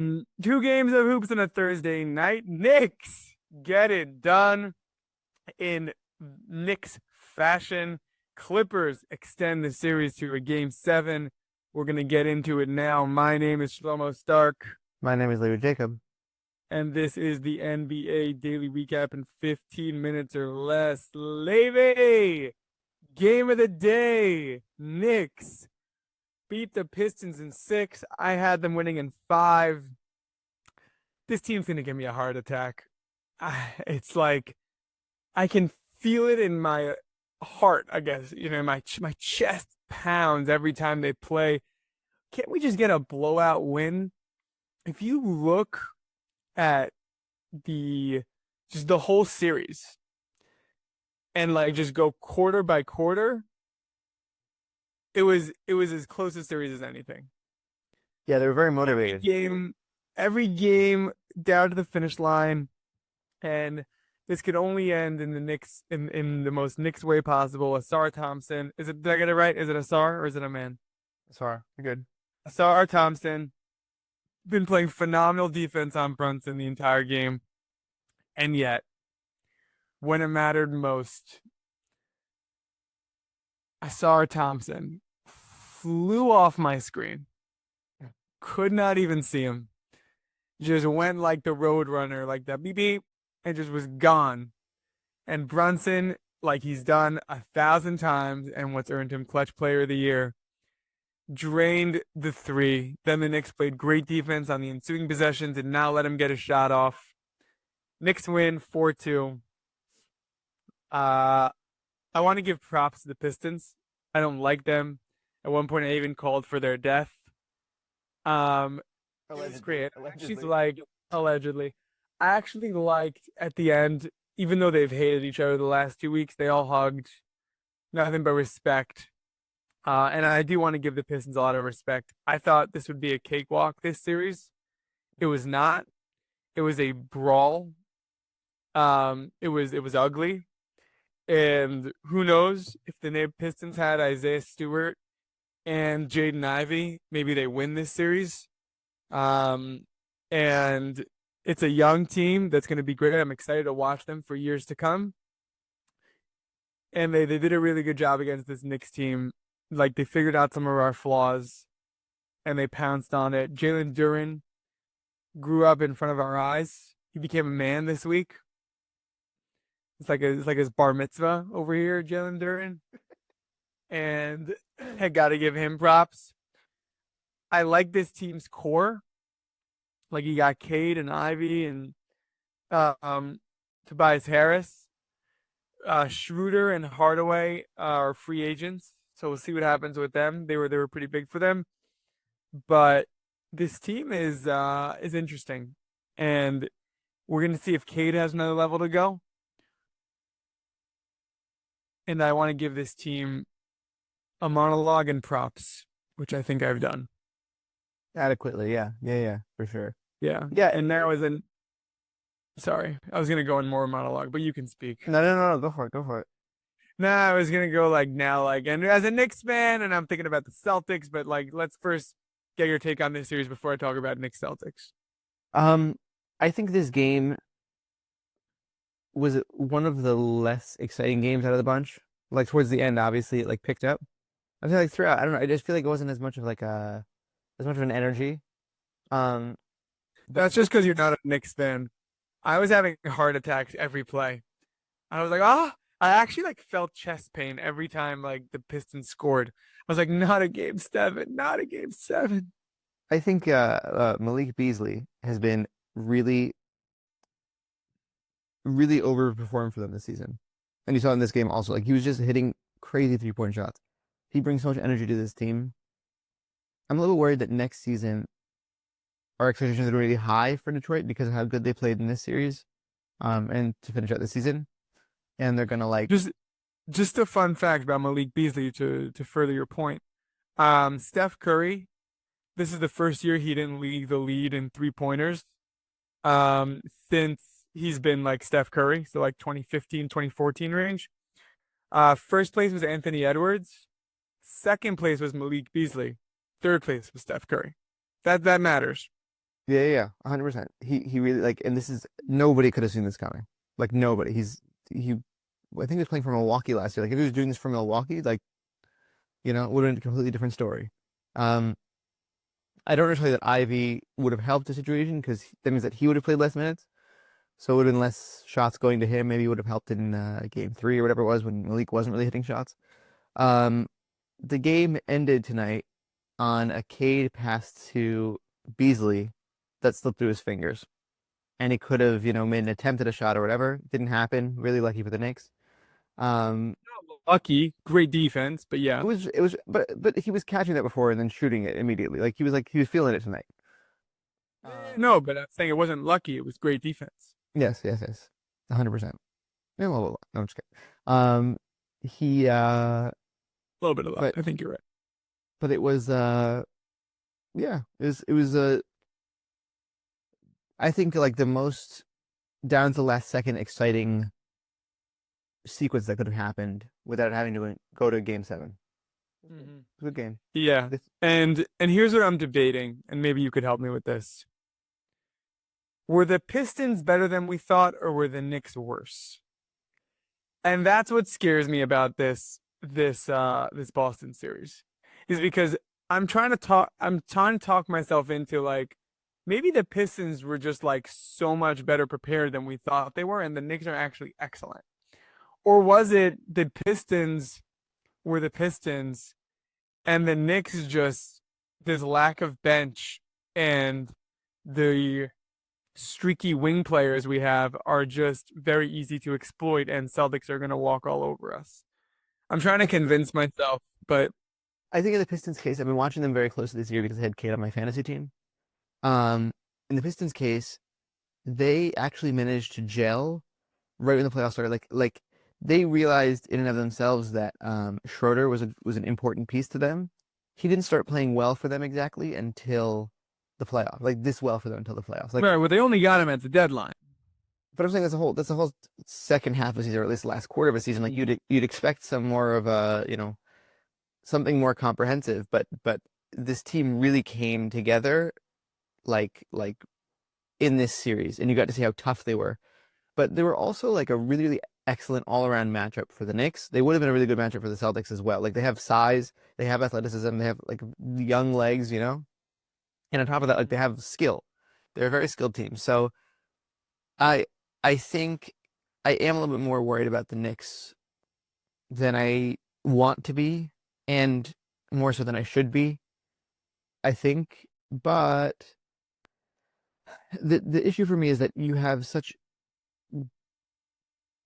Two games of hoops on a Thursday night. Knicks get it done in Knicks fashion. Clippers extend the series to a game seven. We're going to get into it now. My name is Shlomo Stark, My name is Leo Jacob. and this is the NBA Daily Recap in 15 minutes or less. Levy, game of the day. Knicks beat the Pistons in six. I had them winning in five. This team's going to give me a heart attack. It's like I can feel it in my heart, I guess. My chest pounds every time they play. Can't we just get a blowout win? If you look at the just the whole series and like just go quarter by quarter, it was as close a series as anything. Yeah, they were very Every motivated. game, every game down to the finish line, and this could only end in the Knicks in the most Knicks way possible. Asar Thompson, did I get it right? Is it Asar or is it a man? Sorry, you're good. Asar Thompson been playing phenomenal defense on Brunson the entire game, and yet when it mattered most, Asar Thompson flew off my screen. Could not even see him. Just went like the road runner, like that beep beep, and just was gone. And Brunson, like he's done 1,000 times, and what's earned him Clutch Player of the Year, drained the three. Then the Knicks played great defense on the ensuing possession, did not let him get a shot off. Knicks win 4-2. Uh, I want to give props to the Pistons. I don't like them. At one point, I even called for their death. Um, it was Allegedly. great. She's Allegedly. like, allegedly. I actually liked at the end, even though they've hated each other the last 2 weeks, they all hugged. Nothing but respect. And I do want to give the Pistons a lot of respect. I thought this would be a cakewalk this series. It was not. It was a brawl. It was ugly. And who knows if the Pistons had Isaiah Stewart and Jaden Ivey, maybe they win this series. Um, and it's a young team that's going to be great. I'm excited to watch them for years to come. And they did a really good job against this Knicks team. Like they figured out some of our flaws and they pounced on it. Jalen Duren grew up in front of our eyes. He became a man this week. It's like his bar mitzvah over here, Jalen Duren. And I got to give him props. I like this team's core. Like you got Cade and Ivy and uh, um Tobias Harris. Schroeder and Hardaway are free agents, so we'll see what happens with them. They were pretty big for them, but this team is interesting, and we're gonna see if Cade has another level to go. And I want to give this team a monologue and props, which I think I've done. Adequately, yeah. Yeah, for sure. Yeah, Yeah. and now is an sorry, I was gonna go in more monologue, but you can speak. No. Go for it. Go for it. Nah, I was gonna go like now, like, and as a Knicks fan, and I'm thinking about the Celtics, but like, let's first get your take on this series before I talk about Knicks Celtics. Um, I think this game was one of the less exciting games out of the bunch. Like towards the end, obviously, it like picked up. I feel like throughout, I don't know. I just feel like it wasn't as much of like as much of an energy. Um, but That's just because you're not a Knicks fan. I was having heart attacks every play. I was like, ah, I actually like felt chest pain every time like the Pistons scored. I was like, not a game seven, not a game seven. I think Malik Beasley has been really, really overperformed for them this season. And you saw in this game also, like he was just hitting crazy 3-point shots. He brings so much energy to this team. I'm a little worried that next season our expectations are really high for Detroit because of how good they played in this series, and to finish out the season. And they're gonna like, Just just a fun fact about Malik Beasley to further your point. Steph Curry, this is the first year he didn't lead the lead in 3 pointers. Um, since he's been like Steph Curry, so like 2015, 2014 range. First place was Anthony Edwards. Second place was Malik Beasley. Third place was Steph Curry. That matters. Yeah, 100%. He really like, and this is nobody could have seen this coming. Like nobody. He. I think he was playing for Milwaukee last year. Like if he was doing this for Milwaukee, like it would have been a completely different story. Um, I don't necessarily that Ivy would have helped the situation because that means that he would have played less minutes, so it would have been less shots going to him. Maybe he would have helped in game 3 or whatever it was when Malik wasn't really hitting shots. Um, the game ended tonight on a Cade pass to Beasley that slipped through his fingers. And he could have, made an attempt at a shot or whatever. Didn't happen. Really lucky for the Knicks. Um, Lucky, great defense, but yeah. but he was catching that before and then shooting it immediately. Like he was feeling it tonight. No, but I'm saying it wasn't lucky. It was great defense. Yes, 100%. Yeah, well, no, I'm just kidding. He A little bit of luck. but I think you're right. but it was yeah, it was I think like the most down to the last second exciting sequence that could have happened without having to go to game 7. Mhm. Good game. Yeah. This, And here's what I'm debating, and maybe you could help me with this. Were the Pistons better than we thought, or were the Knicks worse? And that's what scares me about this Boston series. Is because I'm trying to talk myself into like maybe the Pistons were just like so much better prepared than we thought they were, and the Knicks are actually excellent. Or was it the Pistons were the Pistons and the Knicks just this lack of bench and the streaky wing players we have are just very easy to exploit, and Celtics are going to walk all over us. I'm trying to convince myself, but I think in the Pistons case, I've been watching them very closely this year because I had Kate on my fantasy team. Um, in the Pistons case, they actually managed to gel right when the playoffs started. Like they realized in and of themselves that Schroeder was an important piece to them. He didn't start playing well for them exactly until the playoffs, like this well for them until the playoffs. Like, right, well, they only got him at the deadline. but I'm saying that's a whole second half of the season, or at least the last quarter of the season. Like you'd expect some more of a something more comprehensive, but this team really came together like in this series, and you got to see how tough they were. But they were also like a really, really excellent all-around matchup for the Knicks. They would have been a really good matchup for the Celtics as well. Like they have size, they have athleticism, they have like young legs, and on top of that, like they have skill. They're a very skilled team. So I I think I am a little bit more worried about the Knicks than I want to be, and more so than I should be, I think. But the issue for me is that you have such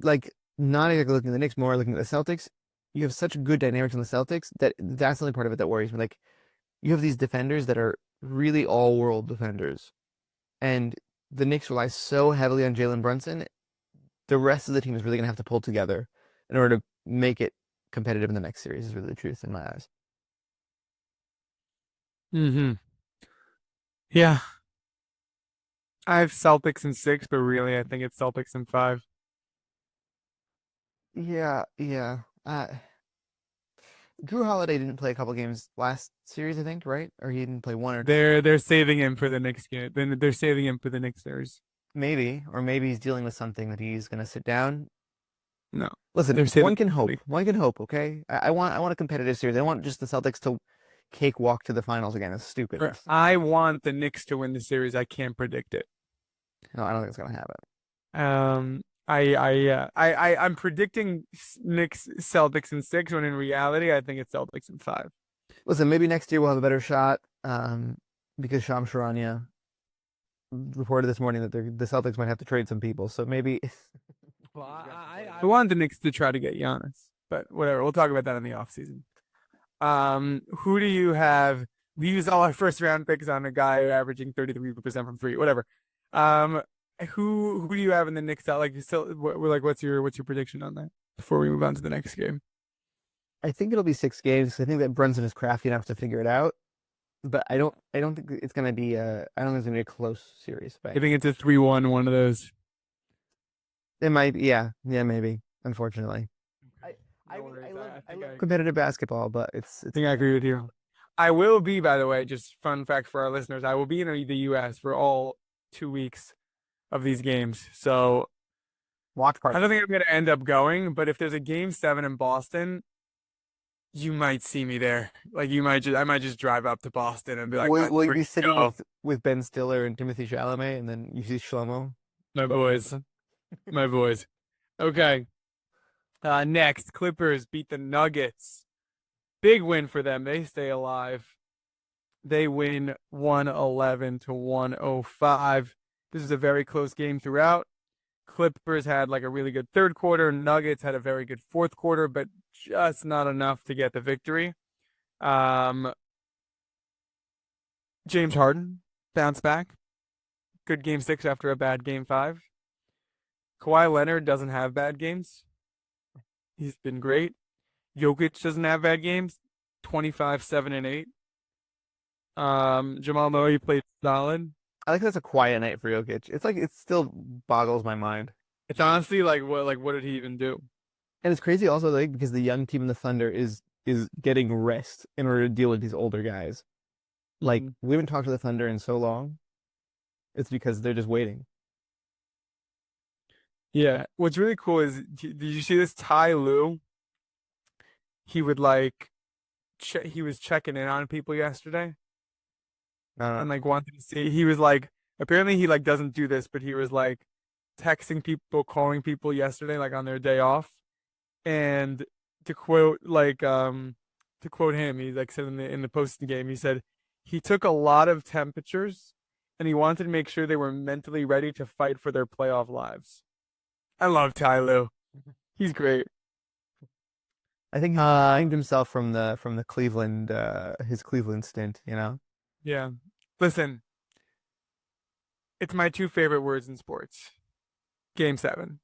like not exactly looking at the Knicks, more looking at the Celtics. You have such good dynamics in the Celtics that's the only part of it that worries me. Like you have these defenders that are really all world defenders, and the Knicks rely so heavily on Jalen Brunson. The rest of the team is really gonna have to pull together in order to make it competitive in the next series. Is really the truth in my eyes. Mm-hmm. Yeah. I have Celtics in 6, but really I think it's Celtics in 5. Yeah. Drew Holiday didn't play a couple games last series, I think, right? Or he didn't play one or They're saving him for the next game. Then they're saving him for the next series. maybe, or maybe he's dealing with something that he's gonna sit down. No, Listen, they're one saving. can hope. One can hope. Okay, I want a competitive series. I want just the Celtics to cakewalk to the finals again. It's stupid. I want the Knicks to win the series. I can't predict it. No, I don't think it's gonna happen. I'm predicting Knicks Celtics in 6, when in reality I think it's Celtics in 5. Listen, maybe next year we'll have a better shot. Because Shams Charania reported this morning that the Celtics might have to trade some people. So maybe. Well, I want the Knicks to try to get Giannis, but whatever. We'll talk about that in the offseason. Who do you have? We used all our first round picks on a guy averaging 33% from three, whatever. Um, who do you have in the Knicks out? Like, still, we're like, what's your prediction on that before we move on to the next game? I think it'll be 6 games. I think that Brunson is crafty enough to figure it out. But I don't think it's gonna be I don't think it's gonna be a close series. I think it's a 3-1, one of those. It might be, yeah, maybe. Unfortunately, I No worries. love competitive basketball, but it's I think I agree with you. I will be, by the way, just fun fact for our listeners, I will be in the US for all 2 weeks of these games. So Watch I party. don't think I'm gonna end up going, but if there's a game 7 in Boston, you might see me there. Like I might just drive up to Boston and be like, Will let's you be freaking sitting go. with Ben Stiller and Timothy Chalamet, and then you see Shlomo? My boys. My boys. Okay. Next, Clippers beat the Nuggets. Big win for them. They stay alive. They win 111 to 105. This is a very close game throughout. Clippers had like a really good third quarter. Nuggets had a very good fourth quarter, but just not enough to get the victory. Um, James Harden bounced back. Good game 6 after a bad game 5. Kawhi Leonard doesn't have bad games. He's been great. Jokic doesn't have bad games. 25, 7, and 8. Jamal Murray played solid. I like that's a quiet night for Jokic. It's like it still boggles my mind. It's honestly what did he even do? And it's crazy also like because the young team in the Thunder is getting rest in order to deal with these older guys. Like Mhm. we haven't talked to the Thunder in so long. It's because they're just waiting. Yeah. What's really cool is did you see this Ty Lue? He would like he was checking in on people yesterday Uh, and like wanted to see. He was like apparently he like doesn't do this, but he was like texting people, calling people yesterday like on their day off. And to quote to quote him, he like said in the post game, he said he took a lot of temperatures and he wanted to make sure they were mentally ready to fight for their playoff lives. I love Ty Lue. He's great. I think he hanged himself from the Cleveland his Cleveland stint, you know. Yeah. Listen, it's my two favorite words in sports. Game 7.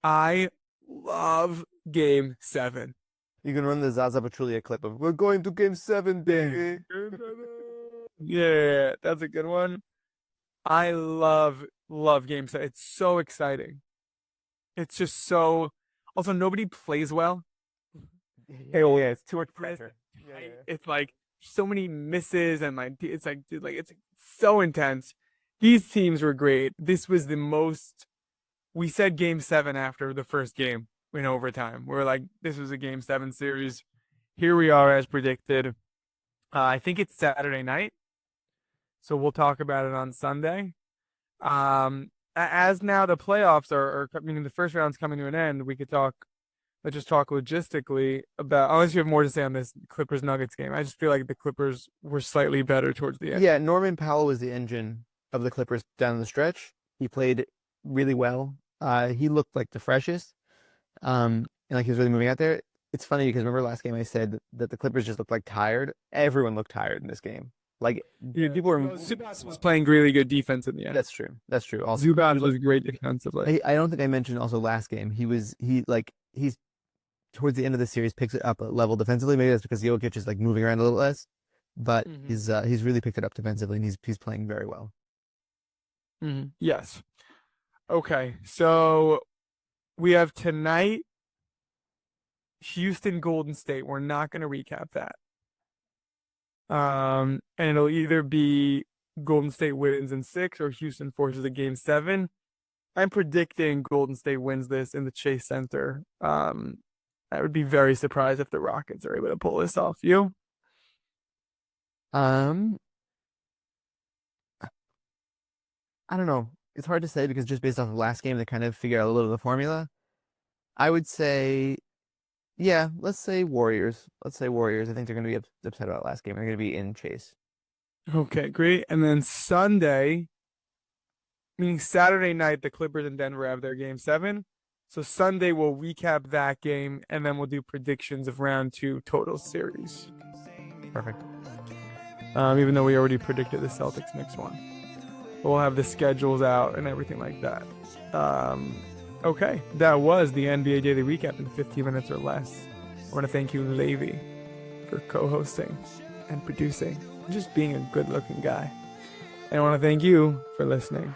I love Game 7. You can run the Zaza Pachulia clip of "We're going to Game 7, baby." Yeah, that's a good one. I love Game 7. It's so exciting. It's just so. Also, nobody plays well. Hey, oh yeah, it's too much Press pressure. Yeah, tight. yeah. It's like so many misses and like it's like dude, like it's so intense. These teams were great. This was the most. We said Game 7 after the first game in overtime. We're like, this was a Game 7 series. Here we are as predicted. I think it's Saturday night, so we'll talk about it on Sunday. As now the playoffs meaning the first round's coming to an end, we could talk. Let's just talk logistically about, unless you have more to say on this Clippers Nuggets game. I just feel like the Clippers were slightly better towards the end. Yeah, Norman Powell was the engine of the Clippers down the stretch. He played really well. He looked like the freshest. And like he was really moving out there. It's funny because remember last game I said that the Clippers just looked like tired. Everyone looked tired in this game. Like Yeah. people were. Well, Zubac was playing really good defense in the end. That's true. That's true. Also, Zubac was great defensively. I don't think I mentioned also last game. He's towards the end of the series picks it up a level defensively. Maybe that's because Jokic is like moving around a little less, but he's really picked it up defensively and he's playing very well. Yes. Okay, so we have tonight Houston Golden State. We're not going to recap that. And it'll either be Golden State wins in 6 or Houston forces a game 7. I'm predicting Golden State wins this in the Chase Center. I would be very surprised if the Rockets are able to pull this off. You? I don't know. It's hard to say because just based off of last game, they kind of figure out a little of the formula. I would say, yeah, let's say Warriors. Let's say Warriors. I think they're going to be upset about last game. They're going to be in Chase. Okay, great. And then Sunday, meaning Saturday night, the Clippers in Denver have their game 7. So Sunday we'll recap that game and then we'll do predictions of round 2 total series. Perfect. Even though we already predicted the Celtics next one. We'll have the schedules out and everything like that. Okay, that was the NBA Daily Recap in 15 minutes or less. I want to thank you, Levy, for co-hosting and producing and just being a good-looking guy. And I want to thank you for listening.